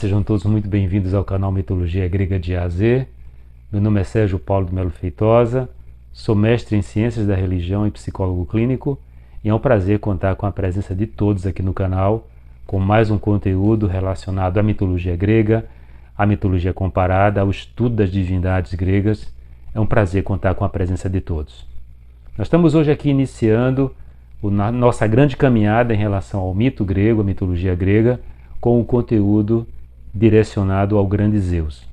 sejam todos muito bem-vindos ao canal Mitologia Grega de A a Z. Meu nome é Sérgio Paulo de Melo Feitosa, sou mestre em Ciências da Religião e psicólogo clínico, e é um prazer contar com a presença de todos aqui no canal, com mais um conteúdo relacionado à mitologia grega, à mitologia comparada, ao estudo das divindades gregas. É um prazer contar com a presença de todos. Nós estamos hoje aqui iniciando nossa grande caminhada em relação ao mito grego, à mitologia grega, com o conteúdo direcionado ao grande Zeus.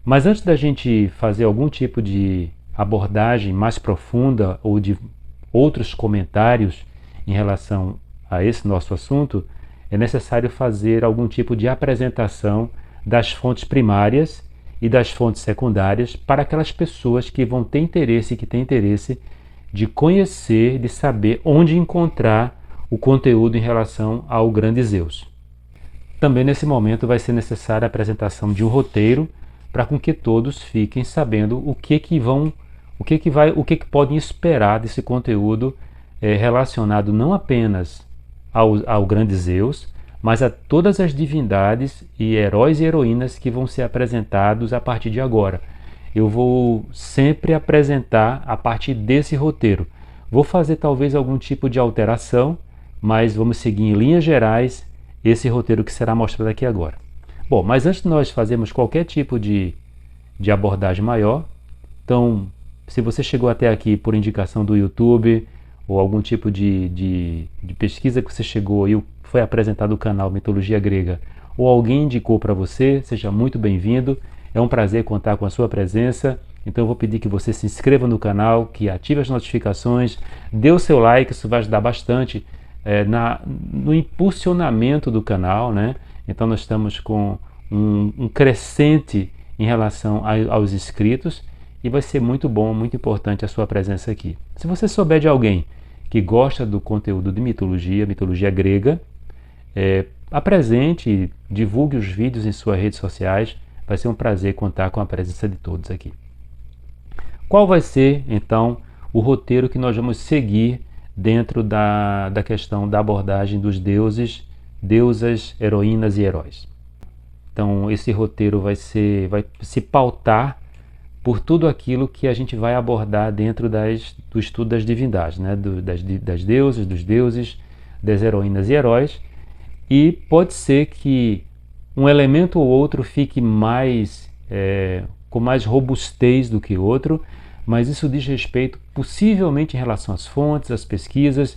Mas antes da gente fazer algum tipo de abordagem mais profunda ou de outros comentários em relação a esse nosso assunto, é necessário fazer algum tipo de apresentação das fontes primárias e das fontes secundárias para aquelas pessoas que vão ter interesse, que têm interesse de conhecer, de saber onde encontrar o conteúdo em relação ao grande Zeus. Também nesse momento vai ser necessária a apresentação de um roteiro para com que todos fiquem sabendo o que podem esperar desse conteúdo relacionado não apenas ao grande Zeus, mas a todas as divindades e heróis e heroínas que vão ser apresentados a partir de agora. Eu vou sempre apresentar a partir desse roteiro. Vou fazer talvez algum tipo de alteração, mas vamos seguir em linhas gerais esse roteiro que será mostrado aqui agora. Bom, mas antes de nós fazermos qualquer tipo de abordagem maior, então, se você chegou até aqui por indicação do YouTube ou algum tipo de pesquisa que você chegou e foi apresentado o canal Mitologia Grega, ou alguém indicou para você, seja muito bem-vindo. É um prazer contar com a sua presença. Então eu vou pedir que você se inscreva no canal, que ative as notificações, dê o seu like, isso vai ajudar bastante no impulsionamento do canal, né? Então nós estamos com um crescente em relação aos inscritos e vai ser muito bom, muito importante a sua presença aqui. Se você souber de alguém que gosta do conteúdo de mitologia grega, apresente, divulgue os vídeos em suas redes sociais. Vai ser um prazer contar com a presença de todos aqui. Qual vai ser, então, o roteiro que nós vamos seguir dentro da questão da abordagem dos deuses, deusas, heroínas e heróis? Então, esse roteiro vai se pautar por tudo aquilo que a gente vai abordar dentro do estudo das divindades, né? Das deusas, dos deuses, das heroínas e heróis. E pode ser que um elemento ou outro fique com mais robustez do que outro, mas isso diz respeito possivelmente em relação às fontes, às pesquisas.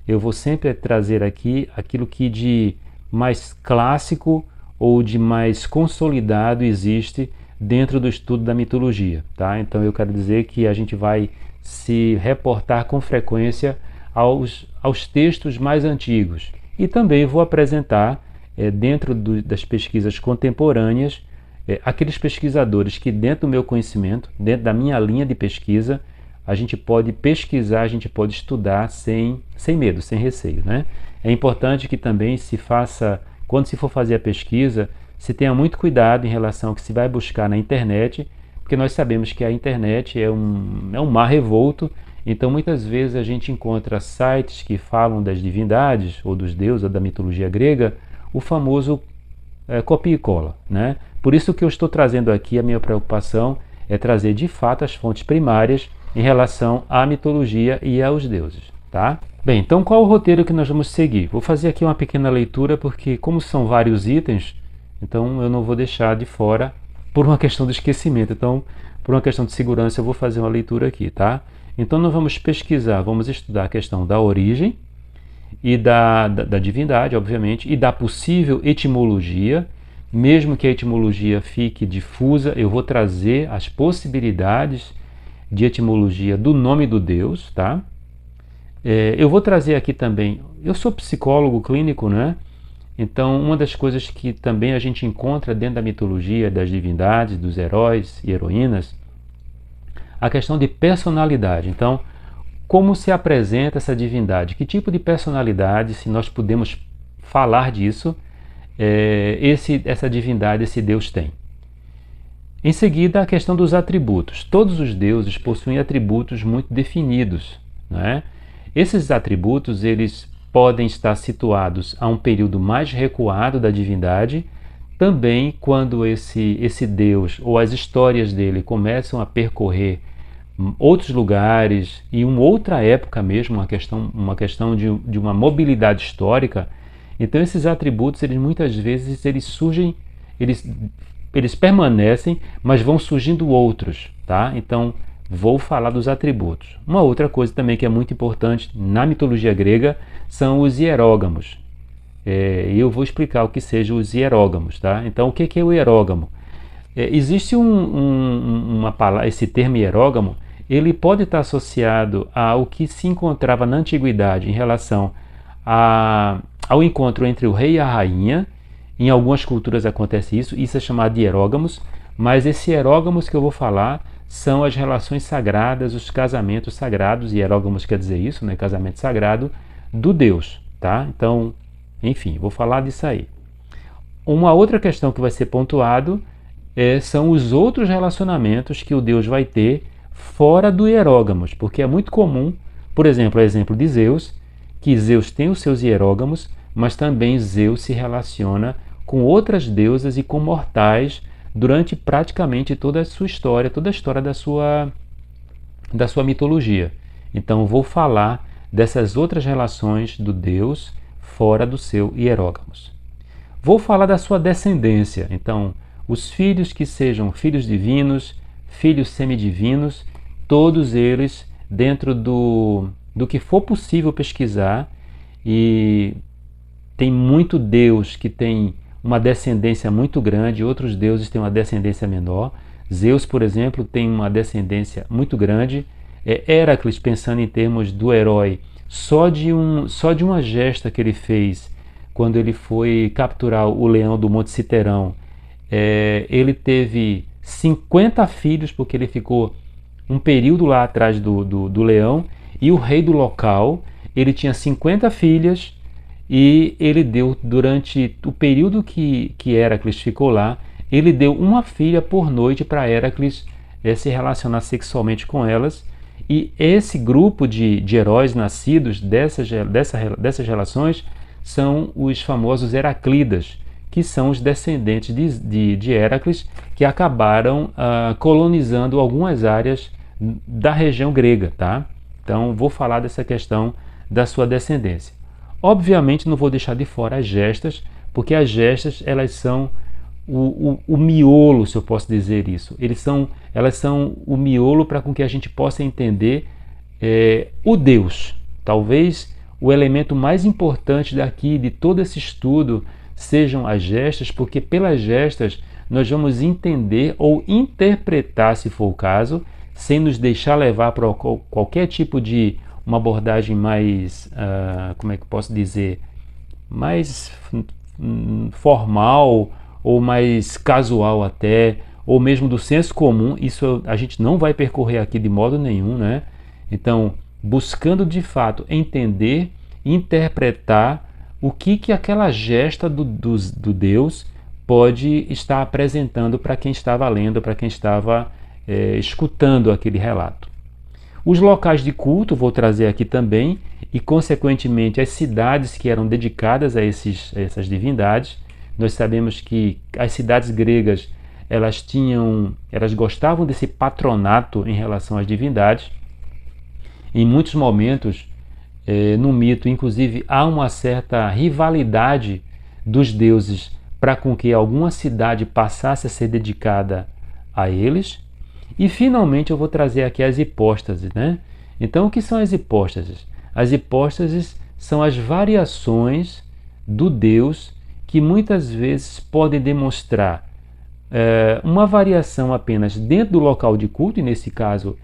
Eu vou sempre trazer aqui aquilo que de mais clássico ou de mais consolidado existe dentro do estudo da mitologia, tá? Então eu quero dizer que a gente vai se reportar com frequência aos textos mais antigos. E também vou apresentar, dentro das pesquisas contemporâneas, aqueles pesquisadores que, dentro do meu conhecimento, dentro da minha linha de pesquisa, a gente pode pesquisar, a gente pode estudar sem medo, sem receio, né? É importante que também se faça, quando se for fazer a pesquisa, se tenha muito cuidado em relação ao que se vai buscar na internet, porque nós sabemos que a internet é um mar revolto. Então muitas vezes a gente encontra sites que falam das divindades ou dos deuses ou da mitologia grega, o famoso copia e cola, né? Por isso que eu estou trazendo aqui, a minha preocupação é trazer de fato as fontes primárias em relação à mitologia e aos deuses, tá? Bem, então qual o roteiro que nós vamos seguir? Vou fazer aqui uma pequena leitura porque como são vários itens, então eu não vou deixar de fora por uma questão de esquecimento. Então, por uma questão de segurança, eu vou fazer uma leitura aqui, tá? Então nós vamos pesquisar, vamos estudar a questão da origem e da divindade, obviamente, e da possível etimologia. Mesmo que a etimologia fique difusa, eu vou trazer as possibilidades de etimologia do nome do Deus, tá? Eu vou trazer aqui também, eu sou psicólogo clínico, né? Então uma das coisas que também a gente encontra dentro da mitologia, das divindades, dos heróis e heroínas, a questão de personalidade. Então, como se apresenta essa divindade? Que tipo de personalidade, se nós podemos falar disso, essa divindade, esse Deus tem? Em seguida, a questão dos atributos. Todos os deuses possuem atributos muito definidos, né? Esses atributos, eles podem estar situados a um período mais recuado da divindade, também quando esse Deus ou as histórias dele começam a percorrer outros lugares e uma outra época mesmo, uma questão de uma mobilidade histórica, então esses atributos, eles muitas vezes eles surgem, eles, eles permanecem, mas vão surgindo outros, tá? Então vou falar dos atributos. Uma outra coisa também que é muito importante na mitologia grega são os hierógamos. E eu vou explicar o que sejam os hierógamos, tá? Então o que é o hierógamo? Existe uma palavra, esse termo hierógamo, ele pode estar associado ao que se encontrava na antiguidade em relação ao encontro entre o rei e a rainha. Em algumas culturas acontece isso é chamado de hierógamos, mas esse hierógamos que eu vou falar são as relações sagradas, os casamentos sagrados, e hierógamos quer dizer isso, né? Casamento sagrado do Deus, tá? Então, enfim, vou falar disso aí. Uma outra questão que vai ser pontuado são os outros relacionamentos que o Deus vai ter fora do hierógamos, porque é muito comum, por exemplo, o exemplo de Zeus, que Zeus tem os seus hierógamos, mas também Zeus se relaciona com outras deusas e com mortais durante praticamente toda a sua história, toda a história da sua mitologia. Então vou falar dessas outras relações do Deus fora do seu hierógamos. Vou falar da sua descendência. Então, os filhos que sejam filhos divinos, filhos semidivinos, todos eles dentro do que for possível pesquisar, e tem muito Deus que tem uma descendência muito grande, outros deuses têm uma descendência menor. Zeus, por exemplo, tem uma descendência muito grande. Héracles, pensando em termos do herói, só de uma gesta que ele fez quando ele foi capturar o leão do Monte Citerão, ele teve 50 filhos, porque ele ficou um período lá atrás do leão, e o rei do local, ele tinha 50 filhas, e ele deu, durante o período que Héracles ficou lá, ele deu uma filha por noite para Héracles se relacionar sexualmente com elas. E esse grupo de heróis nascidos dessas relações são os famosos Heraclidas, que são os descendentes de Héracles, que acabaram colonizando algumas áreas da região grega, tá? Então vou falar dessa questão da sua descendência. Obviamente não vou deixar de fora as gestas, porque as gestas elas são o miolo, se eu posso dizer isso. Elas são o miolo para com que a gente possa entender o Deus. Talvez o elemento mais importante daqui, de todo esse estudo, sejam as gestas, porque pelas gestas nós vamos entender ou interpretar, se for o caso, sem nos deixar levar para qualquer tipo de uma abordagem mais, como é que eu posso dizer, mais formal ou mais casual até, ou mesmo do senso comum. Isso a gente não vai percorrer aqui de modo nenhum, né? Então, buscando de fato entender, interpretar o que aquela gesta do Deus pode estar apresentando para quem estava lendo, para quem estava escutando aquele relato. Os locais de culto vou trazer aqui também, e consequentemente as cidades que eram dedicadas a essas divindades. Nós sabemos que as cidades gregas elas gostavam desse patronato em relação às divindades. Em muitos momentos, no mito, inclusive, há uma certa rivalidade dos deuses para com que alguma cidade passasse a ser dedicada a eles. E finalmente eu vou trazer aqui as hipóstases, né? Então o que são as hipóstases? As hipóstases são as variações do Deus que muitas vezes podem demonstrar uma variação apenas dentro do local de culto, e nesse caso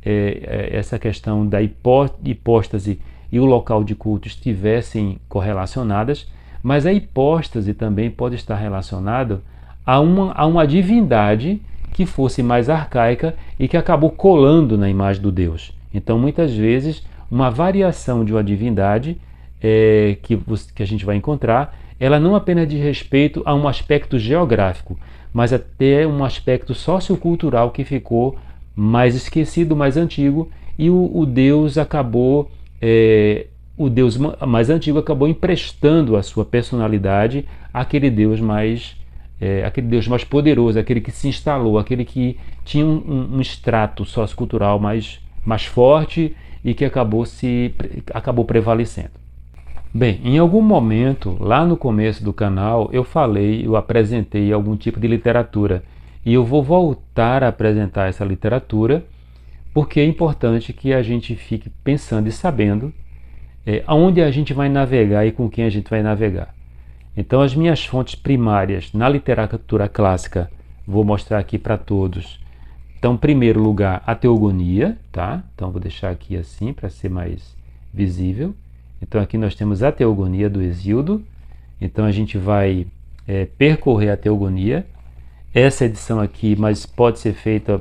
essa questão da hipóstase e o local de culto estivessem correlacionadas, mas a hipóstase também pode estar relacionada a uma divindade que fosse mais arcaica e que acabou colando na imagem do Deus. Então, muitas vezes, uma variação de uma divindade que a gente vai encontrar, ela não apenas diz respeito a um aspecto geográfico, mas até um aspecto sociocultural que ficou mais esquecido, mais antigo, e o Deus acabou, o Deus mais antigo acabou emprestando a sua personalidade àquele Deus mais aquele Deus mais poderoso, aquele que se instalou, aquele que tinha um extrato sociocultural mais forte e que acabou prevalecendo. Bem, em algum momento, lá no começo do canal, eu apresentei algum tipo de literatura e eu vou voltar a apresentar essa literatura porque é importante que a gente fique pensando e sabendo aonde a gente vai navegar e com quem a gente vai navegar. Então, as minhas fontes primárias na literatura clássica, vou mostrar aqui para todos. Então, em primeiro lugar, a Teogonia, tá? Então, vou deixar aqui assim para ser mais visível. Então, aqui nós temos a Teogonia do Hesíodo. Então, a gente vai percorrer a Teogonia. Essa edição aqui, mas pode ser feita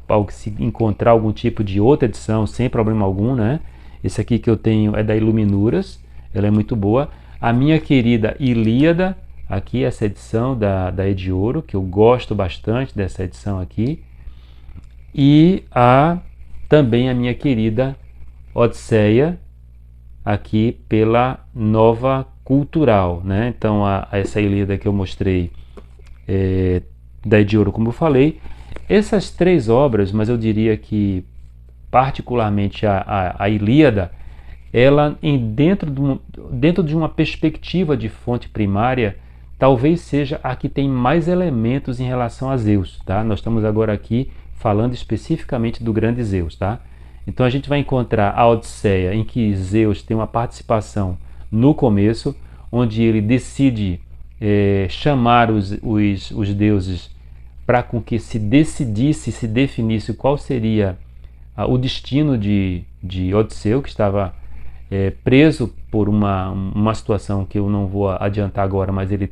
ao se encontrar algum tipo de outra edição, sem problema algum, né? Esse aqui que eu tenho é da Iluminuras, ela é muito boa. A minha querida Ilíada, aqui essa edição da Ediouro, que eu gosto bastante dessa edição aqui. E também a minha querida Odisseia, aqui pela Nova Cultural, né? Então essa Ilíada que eu mostrei da Ediouro, como eu falei. Essas três obras, mas eu diria que particularmente a Ilíada, ela dentro de uma perspectiva de fonte primária, talvez seja a que tem mais elementos em relação a Zeus, tá? Nós estamos agora aqui falando especificamente do grande Zeus, tá? Então a gente vai encontrar a Odisseia, em que Zeus tem uma participação no começo, onde ele decide chamar os deuses para com que se definisse qual seria o destino de Odisseu, que estava preso por uma situação que eu não vou adiantar agora, mas ele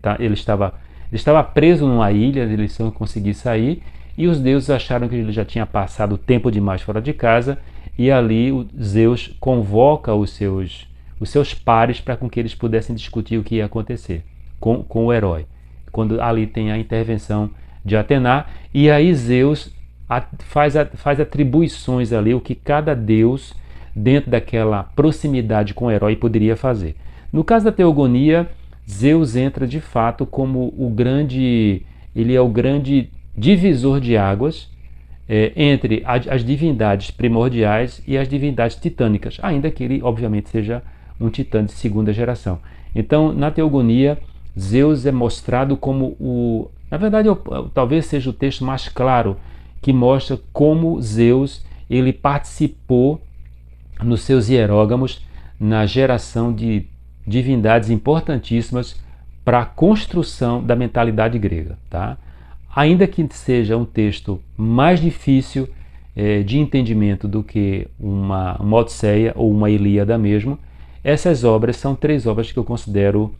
estava preso numa ilha, ele não conseguia sair, e os deuses acharam que ele já tinha passado tempo demais fora de casa, e ali Zeus convoca os seus pares para com que eles pudessem discutir o que ia acontecer com o herói. Quando ali tem a intervenção de Atena, e aí Zeus faz atribuições ali, o que cada deus, dentro daquela proximidade com o herói, poderia fazer. No caso da Teogonia, Zeus entra de fato como ele é o grande divisor de águas entre as divindades primordiais e as divindades titânicas, ainda que ele, obviamente, seja um titã de segunda geração. Então, na Teogonia, Zeus é mostrado como na verdade, talvez seja o texto mais claro que mostra como Zeus ele participou nos seus hierógamos na geração de divindades importantíssimas para a construção da mentalidade grega, tá? Ainda que seja um texto mais difícil de entendimento do que uma Odisseia ou uma Ilíada mesmo, essas obras são três obras que eu considero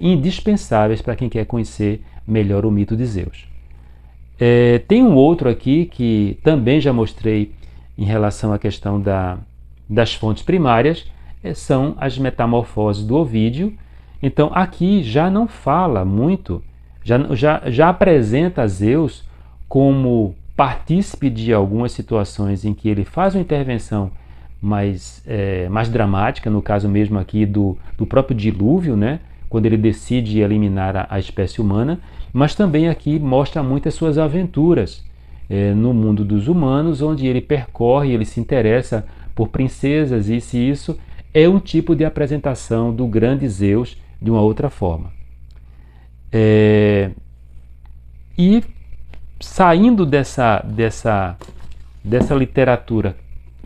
indispensáveis para quem quer conhecer melhor o mito de Zeus. Tem um outro aqui que também já mostrei em relação à questão das fontes primárias, são as Metamorfoses do Ovídio. Então aqui já não fala muito, já apresenta Zeus como partícipe de algumas situações em que ele faz uma intervenção mais dramática, no caso mesmo aqui do próprio dilúvio, né? Quando ele decide eliminar a espécie humana, mas também aqui mostra muitas suas aventuras no mundo dos humanos, onde ele percorre, ele se interessa por princesas, e isso é um tipo de apresentação do grande Zeus de uma outra forma. E saindo dessa literatura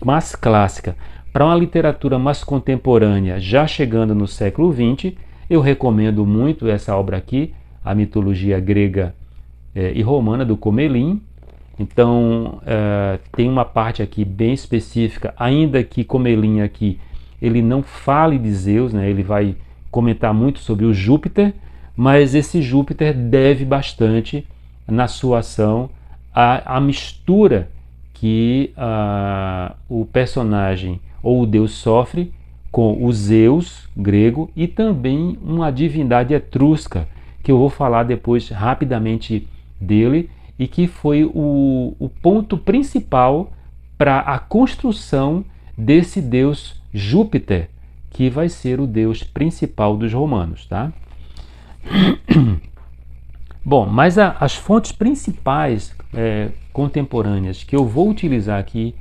mais clássica para uma literatura mais contemporânea, já chegando no século XX, eu recomendo muito essa obra aqui, a mitologia grega e romana do Comelin. Então tem uma parte aqui bem específica, ainda que Comelin aqui ele não fale de Zeus, né? Ele vai comentar muito sobre o Júpiter, mas esse Júpiter deve bastante na sua ação à mistura que o personagem ou o deus sofre com o Zeus grego e também uma divindade etrusca, que eu vou falar depois rapidamente dele, e que foi o ponto principal para a construção desse deus Júpiter, que vai ser o deus principal dos romanos, tá? Bom, mas as fontes principais contemporâneas que eu vou utilizar aqui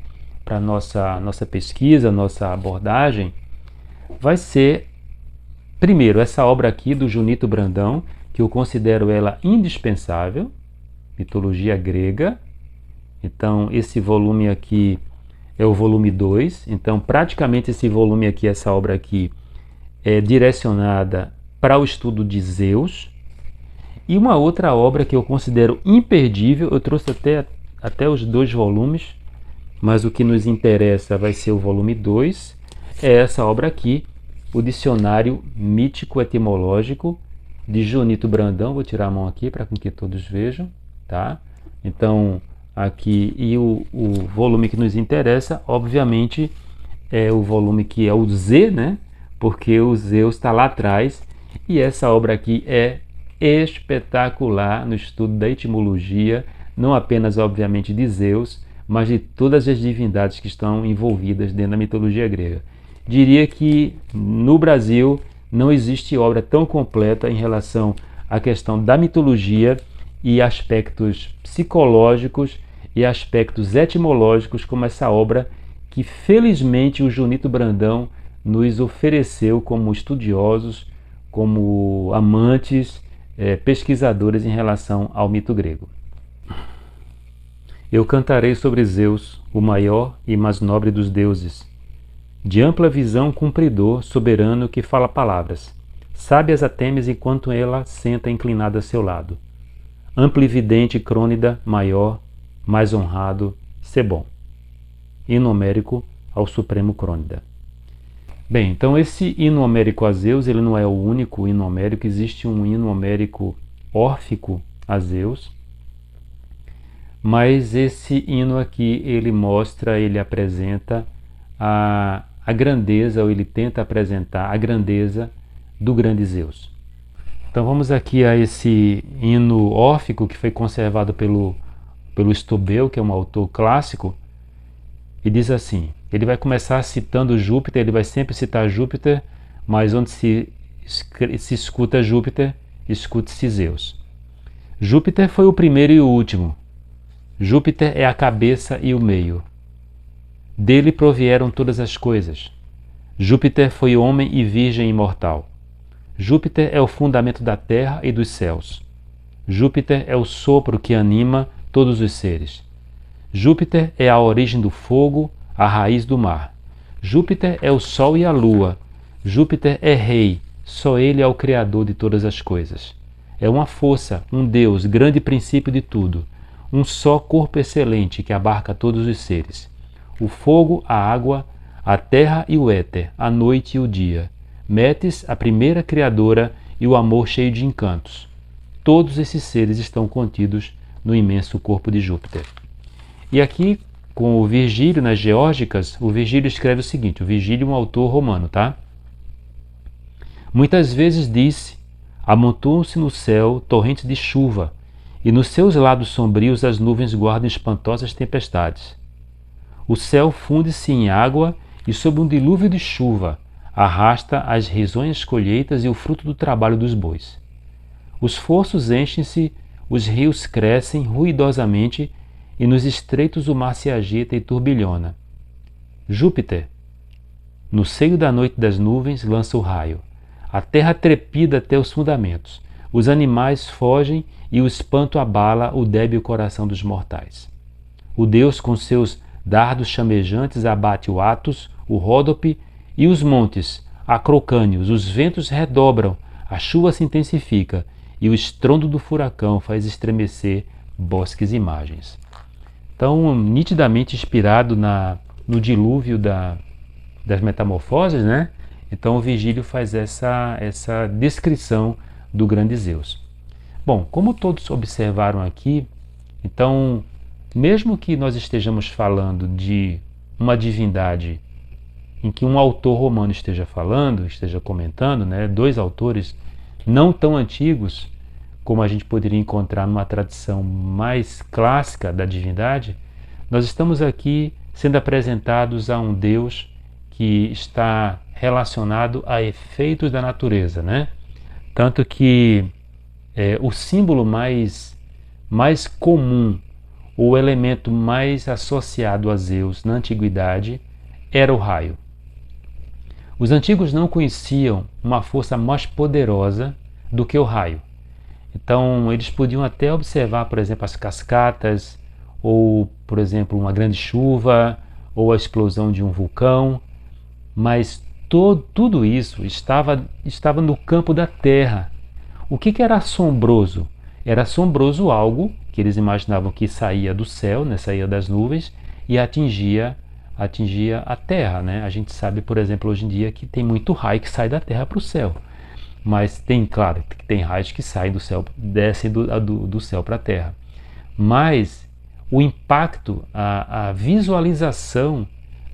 para nossa pesquisa, nossa abordagem, vai ser, primeiro, essa obra aqui do Junito Brandão, que eu considero ela indispensável, mitologia grega. Então, esse volume aqui é o volume 2. Então, praticamente esse volume aqui, essa obra aqui, é direcionada para o estudo de Zeus. E uma outra obra que eu considero imperdível, eu trouxe até os 2 volumes, mas o que nos interessa vai ser o volume 2, é essa obra aqui, o Dicionário Mítico-Etimológico de Junito Brandão. Vou tirar a mão aqui para que todos vejam, tá? Então, aqui, e o volume que nos interessa, obviamente, é o volume que é o Z, né? Porque o Zeus está lá atrás, e essa obra aqui é espetacular no estudo da etimologia, não apenas, obviamente, de Zeus, mas de todas as divindades que estão envolvidas dentro da mitologia grega. Diria que no Brasil não existe obra tão completa em relação à questão da mitologia e aspectos psicológicos e aspectos etimológicos como essa obra que felizmente o Junito Brandão nos ofereceu como estudiosos, como amantes, pesquisadores em relação ao mito grego. Eu cantarei sobre Zeus, o maior e mais nobre dos deuses, de ampla visão cumpridor, soberano que fala palavras, sábias a Temis enquanto ela senta inclinada a seu lado. Amplividente Crônida, maior, mais honrado, Sebom. Hino homérico ao Supremo Crônida. Bem, então esse hino homérico a Zeus, ele não é o único hino homérico, existe um hino homérico órfico a Zeus, mas esse hino aqui, ele mostra, ele apresenta a grandeza, ou ele tenta apresentar a grandeza do grande Zeus. Então vamos aqui a esse hino órfico que foi conservado pelo Estobeu, que é um autor clássico, e diz assim, ele vai começar citando Júpiter, ele vai sempre citar Júpiter, mas onde se escuta Júpiter, escute-se Zeus. Júpiter foi o primeiro e o último. Júpiter é a cabeça e o meio. Dele provieram todas as coisas. Júpiter foi homem e virgem imortal. Júpiter é o fundamento da terra e dos céus. Júpiter é o sopro que anima todos os seres. Júpiter é a origem do fogo, a raiz do mar. Júpiter é o sol e a lua. Júpiter é rei, só ele é o criador de todas as coisas. É uma força, um Deus, grande princípio de tudo. Um só corpo excelente que abarca todos os seres. O fogo, a água, a terra e o éter, a noite e o dia. Metis, a primeira criadora, e o amor cheio de encantos. Todos esses seres estão contidos no imenso corpo de Júpiter. E aqui, com o Virgílio, nas Geórgicas, o Virgílio escreve o seguinte, o Virgílio é um autor romano, tá? Muitas vezes disse, amontoam-se no céu torrentes de chuva, e nos seus lados sombrios as nuvens guardam espantosas tempestades. O céu funde-se em água e sob um dilúvio de chuva arrasta as risonhas colheitas e o fruto do trabalho dos bois. Os fossos enchem-se, os rios crescem ruidosamente e nos estreitos o mar se agita e turbilhona. Júpiter, no seio da noite das nuvens, lança o raio. A terra trepida até os fundamentos. Os animais fogem e o espanto abala o débil coração dos mortais. O Deus, com seus dardos chamejantes, abate o Atos, o Ródope e os montes, acrocânios. Os ventos redobram, a chuva se intensifica e o estrondo do furacão faz estremecer bosques e margens. Então, nitidamente inspirado no dilúvio das metamorfoses, né? Então o Virgílio faz essa descrição do grande Zeus. Bom, como todos observaram aqui, então, mesmo que nós estejamos falando de uma divindade em que um autor romano esteja falando, esteja comentando, né, 2 autores não tão antigos como a gente poderia encontrar numa tradição mais clássica da divindade, nós estamos aqui sendo apresentados a um Deus que está relacionado a efeitos da natureza, né? Tanto que o símbolo mais comum, o elemento mais associado a Zeus na antiguidade era o raio. Os antigos não conheciam uma força mais poderosa do que o raio. Então, eles podiam até observar, por exemplo, as cascatas, ou, por exemplo, uma grande chuva, ou a explosão de um vulcão, mas tudo isso estava no campo da terra. O que era assombroso? Era assombroso algo que eles imaginavam que saía do céu, né, saía das nuvens, e atingia a terra, né? A gente sabe, por exemplo, hoje em dia que tem muito raio que sai da terra para o céu. Mas tem, claro, tem raios que saem do céu, descem do céu para a terra. Mas o impacto, a visualização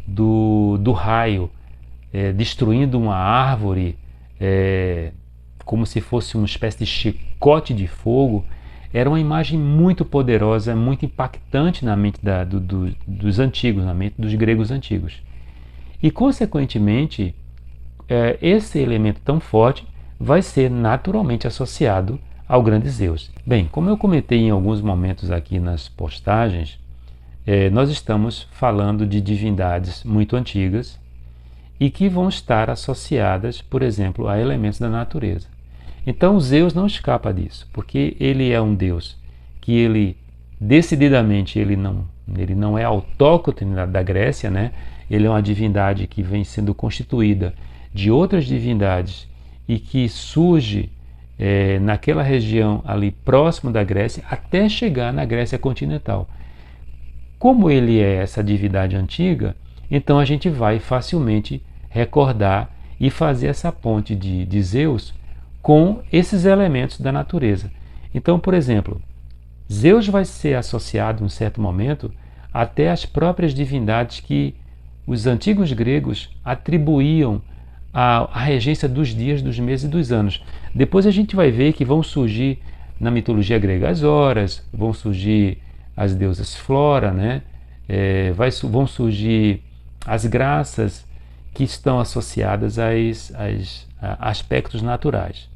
do raio destruindo uma árvore, como se fosse uma espécie de chicote de fogo, era uma imagem muito poderosa, muito impactante na mente dos antigos, na mente dos gregos antigos. E, consequentemente, esse elemento tão forte vai ser naturalmente associado ao grande Zeus. Bem, como eu comentei em alguns momentos aqui nas postagens, nós estamos falando de divindades muito antigas e que vão estar associadas, por exemplo, a elementos da natureza. Então Zeus não escapa disso, porque ele é um Deus que ele decididamente ele não é autóctone da Grécia, né? Ele é uma divindade que vem sendo constituída de outras divindades e que surge naquela região ali próximo da Grécia até chegar na Grécia continental. Como ele é essa divindade antiga, então a gente vai facilmente recordar e fazer essa ponte de Zeus com esses elementos da natureza. Então, por exemplo, Zeus vai ser associado em um certo momento até às próprias divindades que os antigos gregos atribuíam à regência dos dias, dos meses e dos anos. Depois a gente vai ver que vão surgir na mitologia grega as horas, vão surgir as deusas Flora, né? Vão surgir as graças que estão associadas a aspectos naturais.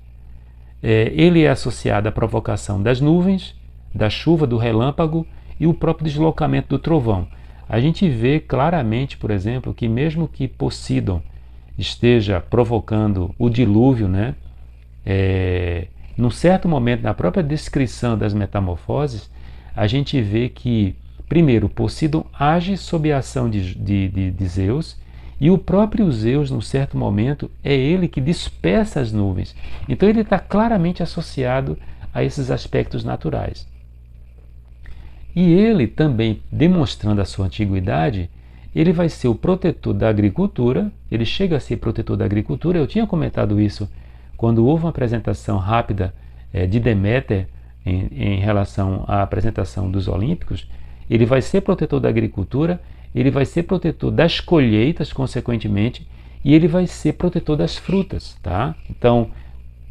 Ele é associado à provocação das nuvens, da chuva, do relâmpago e o próprio deslocamento do trovão. A gente vê claramente, por exemplo, que mesmo que Poseidon esteja provocando o dilúvio, né? Num certo momento, na própria descrição das metamorfoses, a gente vê que, primeiro, Poseidon age sob a ação de Zeus, e o próprio Zeus, num certo momento, é ele que dispersa as nuvens. Então ele está claramente associado a esses aspectos naturais. E ele também, demonstrando a sua antiguidade, ele vai ser o protetor da agricultura, ele chega a ser protetor da agricultura. Eu tinha comentado isso quando houve uma apresentação rápida de Deméter em relação à apresentação dos Olímpicos. Ele vai ser protetor da agricultura, ele vai ser protetor das colheitas, consequentemente, e ele vai ser protetor das frutas, tá? Então,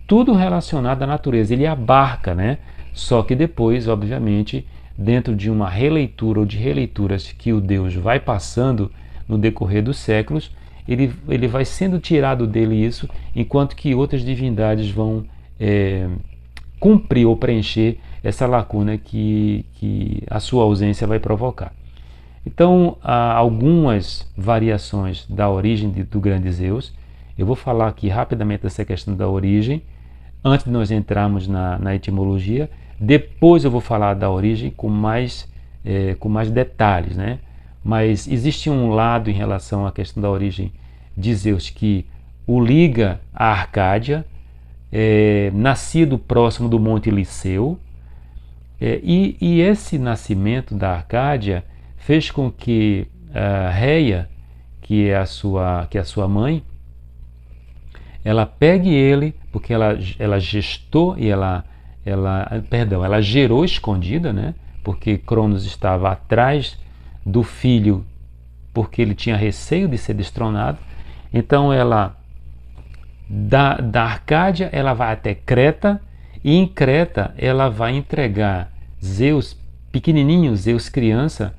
tudo relacionado à natureza, ele abarca, né? Só que depois, obviamente, dentro de uma releitura ou de releituras que o Deus vai passando no decorrer dos séculos, ele vai sendo tirado dele isso, enquanto que outras divindades vão cumprir ou preencher essa lacuna que a sua ausência vai provocar. Então, há algumas variações da origem do grande Zeus. Eu vou falar aqui rapidamente dessa questão da origem, antes de nós entrarmos na etimologia. Depois eu vou falar da origem com mais detalhes, né? Mas existe um lado em relação à questão da origem de Zeus que o liga à Arcádia, nascido próximo do Monte Liceu, e esse nascimento da Arcádia fez com que Reia, que é a sua mãe, ela pegue ele, porque ela gestou e ela gerou escondida, né? Porque Cronos estava atrás do filho, porque ele tinha receio de ser destronado. Então ela da Arcádia ela vai até Creta, e em Creta ela vai entregar Zeus pequenininho, Zeus criança,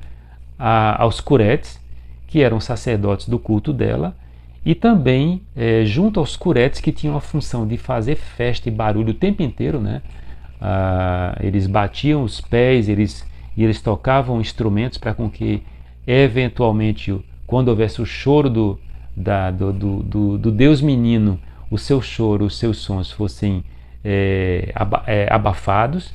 aos Curetes, que eram sacerdotes do culto dela, e também junto aos Curetes, que tinham a função de fazer festa e barulho o tempo inteiro, né? eles batiam os pés, eles tocavam instrumentos para com que, eventualmente, quando houvesse o choro do Deus menino, o seu choro, os seus sons fossem abafados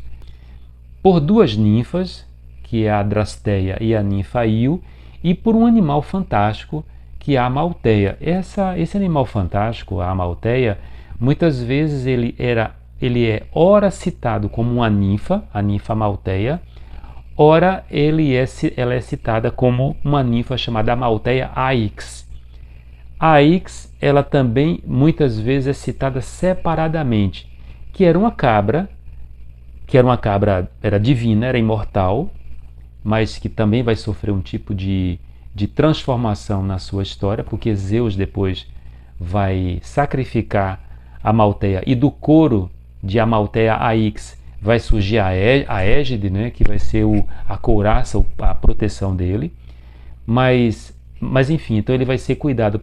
por duas ninfas, que é a Adrasteia e a ninfa Io, e por um animal fantástico, que é a Amalteia. Esse animal fantástico, a Amalteia, muitas vezes ele é ora citado como uma ninfa, a ninfa Amalteia, ora ela é citada como uma ninfa chamada Amalteia Aix. A Aix, ela também muitas vezes é citada separadamente, que era uma cabra, era divina, era imortal, mas que também vai sofrer um tipo de transformação na sua história, porque Zeus depois vai sacrificar a Amalteia, e do couro de Amalteia Aix vai surgir a égide, né, que vai ser a couraça, a proteção dele. Mas enfim, então ele vai ser cuidado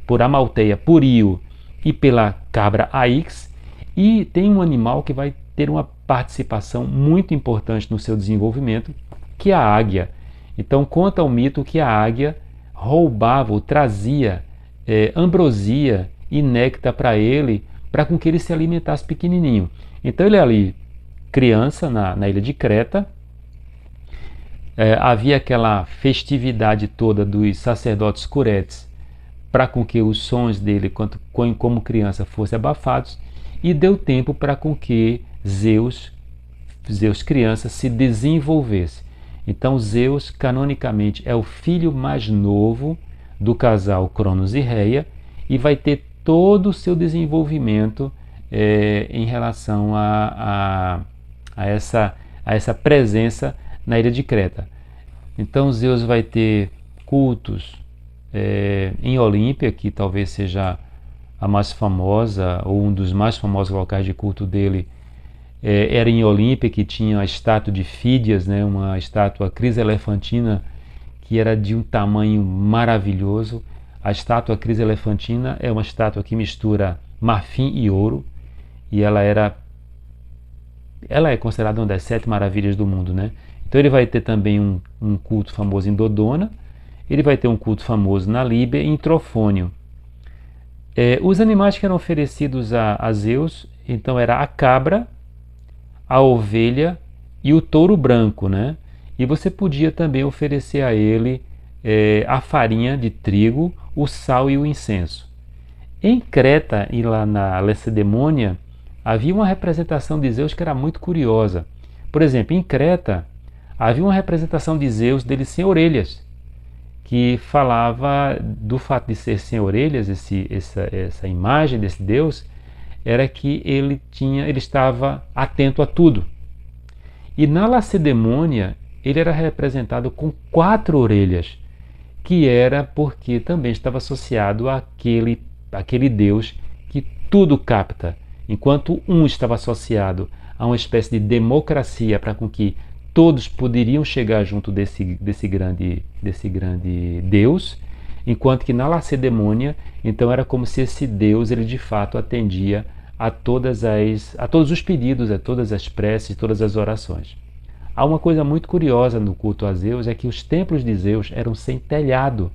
por Amalteia, por Io e pela cabra Aix, e tem um animal que vai ter uma participação muito importante no seu desenvolvimento, que é a águia. Então conta o mito que a águia roubava ou trazia ambrosia e néctar para ele, para com que ele se alimentasse pequenininho. Então ele ali, criança, na ilha de Creta, havia aquela festividade toda dos sacerdotes curetes, para com que os sons dele, como criança, fossem abafados, e deu tempo para com que Zeus criança, se desenvolvesse. Então Zeus, canonicamente, é o filho mais novo do casal Cronos e Reia, e vai ter todo o seu desenvolvimento em relação a essa presença na ilha de Creta. Então Zeus vai ter cultos em Olímpia, que talvez seja a mais famosa, ou um dos mais famosos locais de culto dele, era em Olímpia, que tinha a estátua de Fídias, né, uma estátua criselefantina, que era de um tamanho maravilhoso. A estátua criselefantina é uma estátua que mistura marfim e ouro, e ela é considerada uma das 7 maravilhas do mundo, né? Então ele vai ter também um culto famoso em Dodona, ele vai ter um culto famoso na Líbia e em Trofônio. Os animais que eram oferecidos a Zeus, então era a cabra, a ovelha e o touro branco, né? E você podia também oferecer a ele a farinha de trigo, o sal e o incenso. Em Creta e lá na Lacedemônia, havia uma representação de Zeus que era muito curiosa. Por exemplo, em Creta, havia uma representação de Zeus dele sem orelhas, que falava do fato de ser sem orelhas. Essa imagem desse Deus era que ele estava atento a tudo. E na Lacedemônia, ele era representado com 4 orelhas, que era porque também estava associado àquele Deus que tudo capta. Enquanto um estava associado a uma espécie de democracia para com que todos poderiam chegar junto desse grande Deus, enquanto que na Lacedemônia, então era como se esse Deus ele de fato atendia a todos os pedidos, a todas as preces, todas as orações. Há uma coisa muito curiosa no culto a Zeus, é que os templos de Zeus eram sem telhado.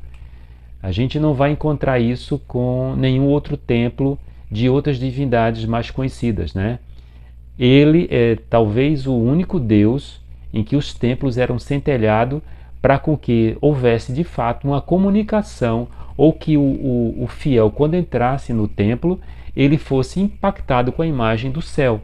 A gente não vai encontrar isso com nenhum outro templo de outras divindades mais conhecidas, né? Ele é talvez o único Deus em que os templos eram sem telhado, para com que houvesse de fato uma comunicação, ou que o fiel, quando entrasse no templo, ele fosse impactado com a imagem do céu.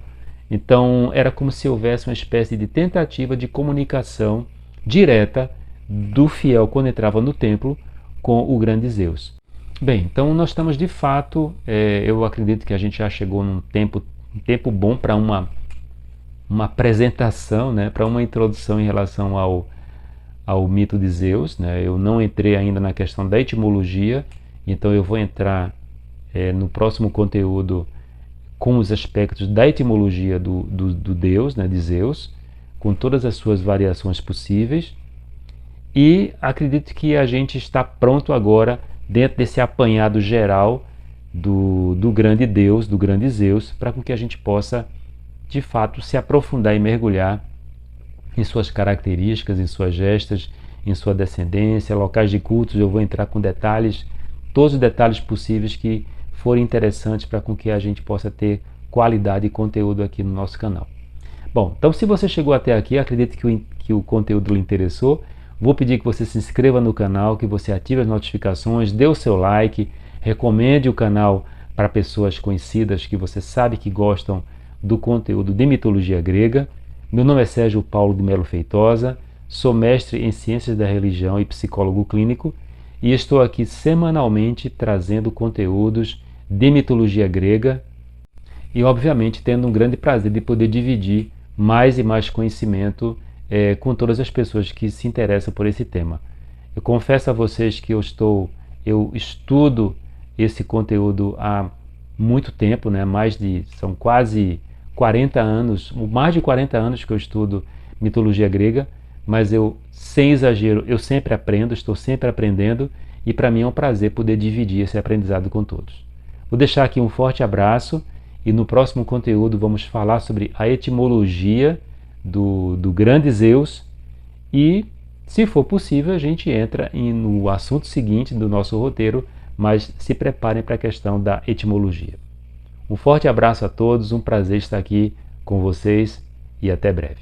Então era como se houvesse uma espécie de tentativa de comunicação direta do fiel quando entrava no templo com o grande Zeus. Bem, então nós estamos de fato, eu acredito que a gente já chegou num tempo bom para uma apresentação, né, para uma introdução em relação ao mito de Zeus, né? Eu não entrei ainda na questão da etimologia, então eu vou entrar no próximo conteúdo com os aspectos da etimologia do Deus, né, de Zeus, com todas as suas variações possíveis, e acredito que a gente está pronto agora, dentro desse apanhado geral do grande Deus, do grande Zeus, para que a gente possa de fato se aprofundar e mergulhar em suas características, em suas gestas, em sua descendência, locais de cultos. Eu vou entrar com detalhes, todos os detalhes possíveis que forem interessantes para com que a gente possa ter qualidade e conteúdo aqui no nosso canal. Bom, então se você chegou até aqui, acredito que o conteúdo lhe interessou. Vou pedir que você se inscreva no canal, que você ative as notificações, dê o seu like, recomende o canal para pessoas conhecidas que você sabe que gostam do conteúdo de mitologia grega. Meu nome é Sérgio Paulo de Melo Feitosa, sou mestre em Ciências da Religião e psicólogo clínico e estou aqui semanalmente trazendo conteúdos de mitologia grega e, obviamente, tendo um grande prazer de poder dividir mais e mais conhecimento com todas as pessoas que se interessam por esse tema. Eu confesso a vocês que eu estudo esse conteúdo há muito tempo, né? São quase 40 anos, mais de 40 anos que eu estudo mitologia grega, mas eu, sem exagero, eu sempre aprendo, estou sempre aprendendo e para mim é um prazer poder dividir esse aprendizado com todos. Vou deixar aqui um forte abraço e no próximo conteúdo vamos falar sobre a etimologia do grande Zeus e, se for possível, a gente entra no assunto seguinte do nosso roteiro, mas se preparem para a questão da etimologia. Um forte abraço a todos, um prazer estar aqui com vocês e até breve.